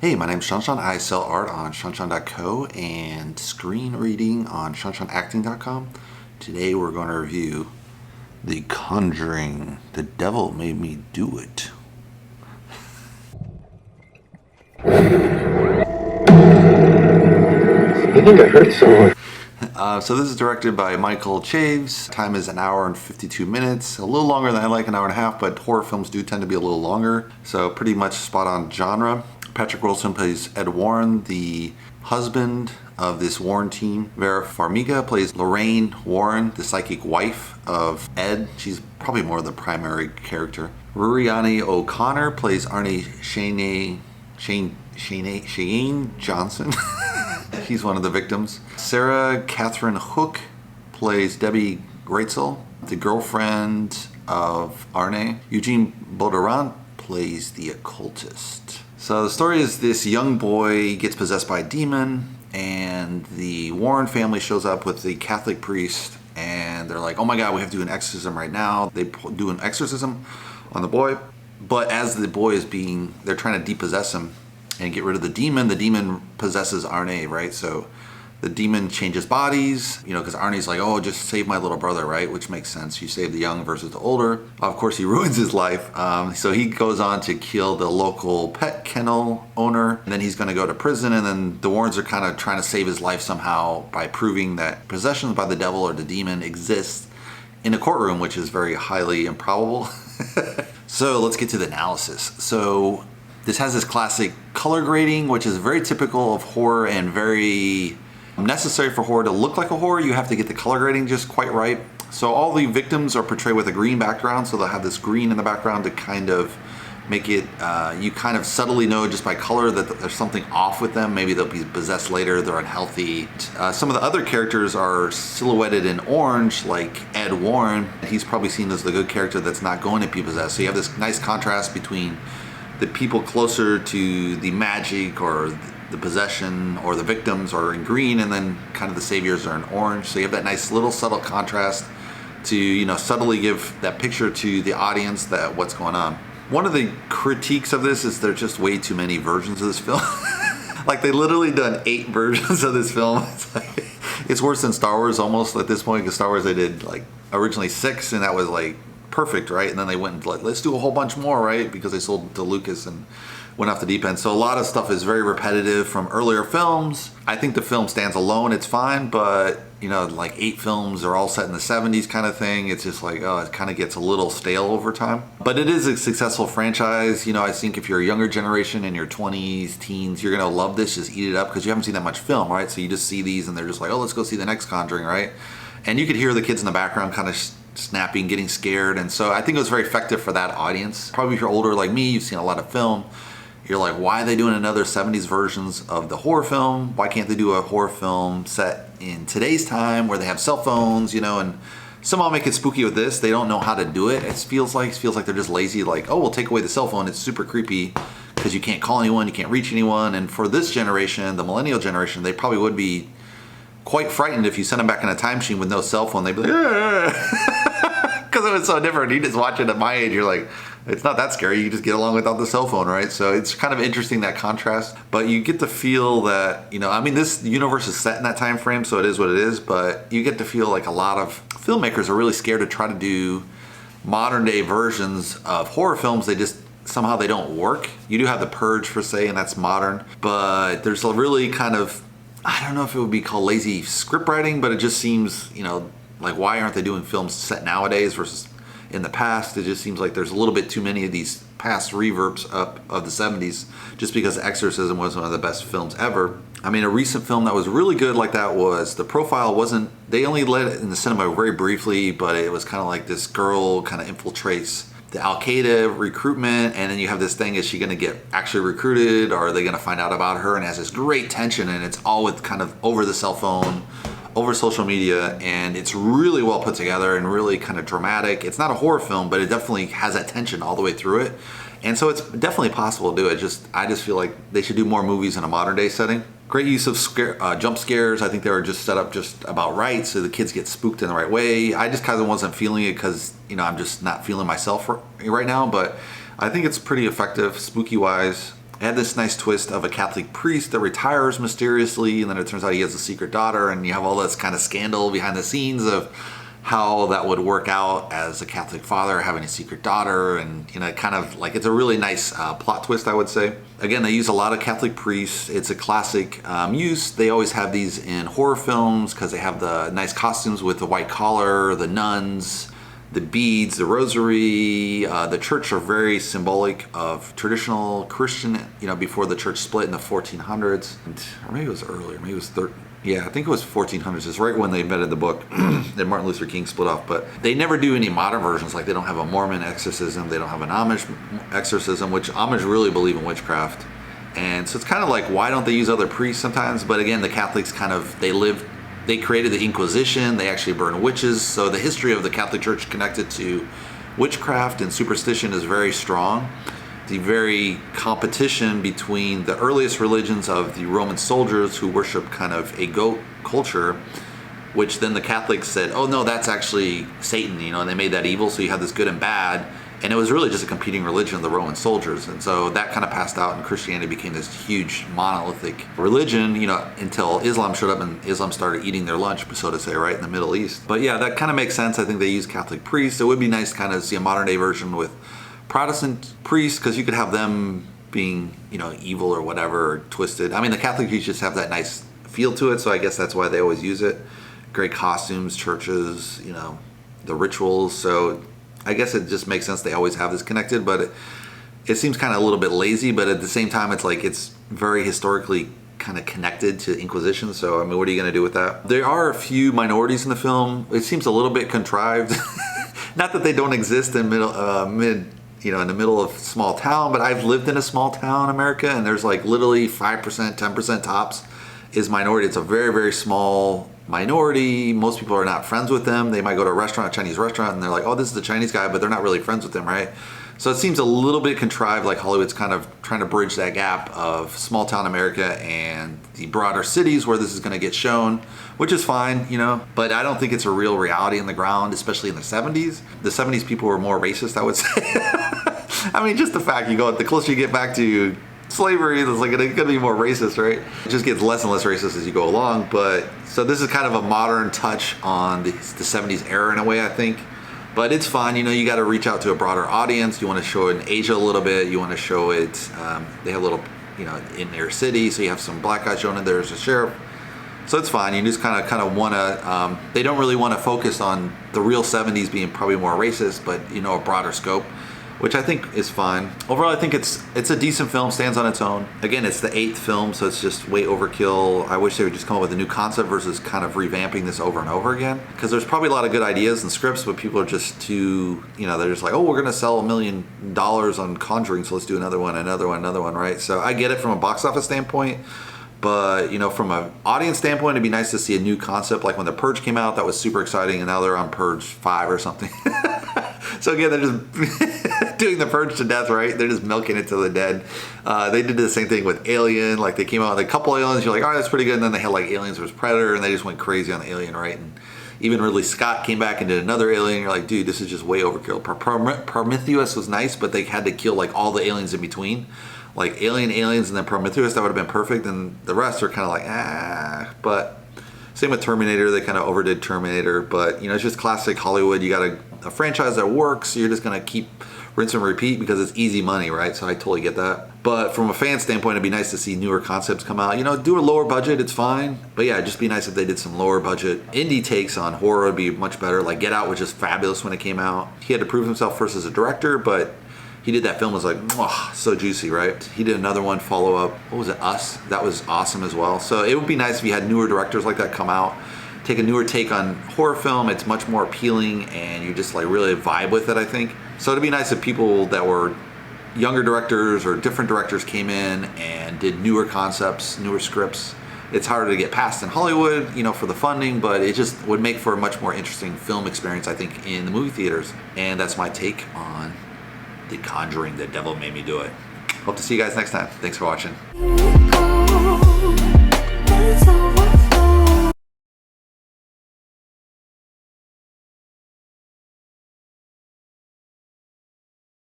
Hey, my name's Shanshan. I sell art on shanshan.co and screen reading on shanshanacting.com. Today we're going to review The Conjuring. The Devil Made Me Do It. I think I hurt someone. So this is directed by Michael Chaves. Time is 1 hour and 52 minutes. A little longer than I like, 1 hour and a half, but horror films do tend to be a little longer. So pretty much spot on genre. Patrick Wilson plays Ed Warren, the husband of this Warren teen. Vera Farmiga plays Lorraine Warren, the psychic wife of Ed. She's probably more the primary character. Ruriari O'Connor plays Arnie Cheyenne Johnson. He's one of the victims. Sarah Catherine Hook plays Debbie Greitzel, the girlfriend of Arne. Eugenie Bondurant plays the occultist. So the story is this young boy gets possessed by a demon, and the Warren family shows up with the Catholic priest, and they're like, oh my god, we have to do an exorcism right now. They do an exorcism on the boy, but as the boy is they're trying to depossess him and get rid of the demon possesses Arne, right? So the demon changes bodies, because Arne's like, oh, just save my little brother, right? Which makes sense. You save the young versus the older. Of course, he ruins his life. So he goes on to kill the local pet kennel owner. And then he's going to go to prison. And then the Warrens are kind of trying to save his life somehow by proving that possessions by the devil or the demon exist in a courtroom, which is very highly improbable. So let's get to the analysis. So this has this classic color grading, which is very typical of horror and very necessary for horror to look like a horror. You have to get the color grading just quite right. So all the victims are portrayed with a green background, so they'll have this green in the background to kind of make it, you kind of subtly know just by color that there's something off with them. Maybe they'll be possessed later, they're unhealthy. Some of the other characters are silhouetted in orange, like Ed Warren. He's probably seen as the good character that's not going to be possessed. So you have this nice contrast between the people closer to the magic or the possession or the victims are in green, and then kind of the saviors are in orange. So you have that nice little subtle contrast to, subtly give that picture to the audience that what's going on. One of the critiques of this is there's just way too many versions of this film. Like they literally done 8 versions of this film. It's worse than Star Wars almost at this point, because Star Wars they did like originally 6, and that was like perfect, right? And then they went and like, let's do a whole bunch more, right? Because they sold to Lucas and went off the deep end. So a lot of stuff is very repetitive from earlier films. I think the film stands alone, it's fine, but like 8 films are all set in the 70s kind of thing. It's just like, oh, it kind of gets a little stale over time. But it is a successful franchise. I think if you're a younger generation in your 20s, teens, you're gonna love this, just eat it up, because you haven't seen that much film, right? So you just see these and they're just like, oh, let's go see the next Conjuring, right? And you could hear the kids in the background kind of snapping, getting scared. And so I think it was very effective for that audience. Probably if you're older like me, you've seen a lot of film, you're like, why are they doing another 70s versions of the horror film? Why can't they do a horror film set in today's time where they have cell phones, and somehow make it spooky with this? They don't know how to do it. It feels like they're just lazy, like, oh, we'll take away the cell phone. It's super creepy because you can't call anyone, you can't reach anyone. And for this generation, the millennial generation, they probably would be quite frightened if you sent them back in a time machine with no cell phone. They'd be like, because it was so different. You just watch it at my age, you're like, it's not that scary. You just get along without the cell phone, right? So it's kind of interesting, that contrast. But you get to feel that, this universe is set in that time frame, so it is what it is. But you get to feel like a lot of filmmakers are really scared to try to do modern day versions of horror films. They just somehow they don't work. You do have The Purge per se, and that's modern. But there's a really kind of, I don't know if it would be called lazy script writing, but it just seems, like why aren't they doing films set nowadays versus in the past? It just seems like there's a little bit too many of these past reverbs up of the 70s, just because Exorcism was one of the best films ever. I mean, a recent film that was really good like that was The Profile. They only let it in the cinema very briefly, but it was kind of like this girl kind of infiltrates the Al-Qaeda recruitment, and then you have this thing, is she going to get actually recruited, or are they going to find out about her? And it has this great tension, and it's all with kind of over the cell phone, over social media, and it's really well put together and really kind of dramatic. It's not a horror film, but it definitely has that tension all the way through it. And so it's definitely possible to do it. I just feel like they should do more movies in a modern day setting. Great use of jump scares. I think they were just set up just about right, so the kids get spooked in the right way. I just kind of wasn't feeling it because, I'm just not feeling myself right now, but I think it's pretty effective spooky wise. had this nice twist of a Catholic priest that retires mysteriously, and then it turns out he has a secret daughter, and you have all this kind of scandal behind the scenes of how that would work out as a Catholic father having a secret daughter, and kind of like, it's a really nice plot twist, I would say. Again, they use a lot of Catholic priests. It's a classic use. They always have these in horror films because they have the nice costumes with the white collar, the nuns, the beads, the rosary. The church are very symbolic of traditional Christian, before the church split in the 1400s. Or maybe it was earlier, maybe it was I think it was 1400s. It's right when they invented the book that Martin Luther King split off. But they never do any modern versions. Like, they don't have a Mormon exorcism. They don't have an Amish exorcism, which Amish really believe in witchcraft. And so it's kind of like, why don't they use other priests sometimes? But again, the Catholics they created the Inquisition. They actually burned witches. So the history of the Catholic Church connected to witchcraft and superstition is very strong. The very competition between the earliest religions of the Roman soldiers who worship kind of a goat culture, which then the Catholics said, oh no, that's actually Satan, and they made that evil, so you have this good and bad. And it was really just a competing religion of the Roman soldiers. And so that kind of passed out, and Christianity became this huge monolithic religion, until Islam showed up, and Islam started eating their lunch, so to say, right in the Middle East. But yeah, that kind of makes sense. I think they use Catholic priests. It would be nice to kind of see a modern day version with Protestant priests, because you could have them being, evil or whatever, or twisted. I mean, the Catholic priests just have that nice feel to it, so I guess that's why they always use it. Great costumes, churches, the rituals. So I guess it just makes sense they always have this connected, but it seems kind of a little bit lazy, but at the same time, it's like, it's very historically kind of connected to Inquisition. So, I mean, what are you going to do with that? There are a few minorities in the film. It seems a little bit contrived. Not that they don't exist in in the middle of small town, but I've lived in a small town in America, and there's like literally 5%, 10% tops is minority. It's a very, very small minority. Most people are not friends with them. They might go to a Chinese restaurant, and they're like, oh, this is the Chinese guy, but they're not really friends with him, right? So it seems a little bit contrived, like Hollywood's kind of trying to bridge that gap of small town America and the broader cities where this is going to get shown, which is fine, but I don't think it's a real reality on the ground, especially in the 70s. The 70s people were more racist, I would say. I mean, just the fact the closer you get back to slavery, it's like it's gonna be more racist, right? It just gets less and less racist as you go along. But so this is kind of a modern touch on the 70s era in a way, I think. But it's fine, you got to reach out to a broader audience. You want to show it in Asia a little bit. You want to show it, they have a little, in their city. So you have some black guys shown in there as a sheriff. So it's fine. You just kind of want to, they don't really want to focus on the real 70s being probably more racist, but, a broader scope, which I think is fine. Overall, I think it's a decent film, stands on its own. Again, it's the 8th film, so it's just way overkill. I wish they would just come up with a new concept versus kind of revamping this over and over again. Because there's probably a lot of good ideas and scripts, but people are just too, they're just like, oh, we're going to sell $1 million on Conjuring, so let's do another one, right? So I get it from a box office standpoint. But, from an audience standpoint, it'd be nice to see a new concept. Like when The Purge came out, that was super exciting, and now they're on Purge 5 or something. So again, they're just doing The Purge to death, right? They're just milking it to the dead. They did the same thing with Alien. Like they came out with a couple aliens, you're like, all right, that's pretty good. And then they had like Aliens vs. Predator, and they just went crazy on the Alien, right? And even Ridley Scott came back and did another Alien. You're like, dude, this is just way overkill. Prometheus was nice, but they had to kill like all the aliens in between. Like aliens, and then Prometheus, that would have been perfect. And the rest are kind of like, But same with Terminator, they kind of overdid Terminator. But, it's just classic Hollywood. You got a franchise that works, so you're just going to keep rinse and repeat because it's easy money, right? So I totally get that. But from a fan standpoint, it'd be nice to see newer concepts come out. Do a lower budget, it's fine. But yeah, it'd just be nice if they did some lower budget indie takes on horror. Would be much better. Like Get Out was just fabulous when it came out. He had to prove himself first as a director, but he did that film, was like, oh, so juicy, right? He did another one, follow up. What was it, Us? That was awesome as well. So it would be nice if you had newer directors like that come out, take a newer take on horror film. It's much more appealing, and you just like really vibe with it, I think. So it'd be nice if people that were younger directors or different directors came in and did newer concepts, newer scripts. It's harder to get past in Hollywood, for the funding, but it just would make for a much more interesting film experience, I think, in the movie theaters. And that's my take on The Conjuring, The Devil Made Me Do It. Hope to see you guys next time. Thanks for watching.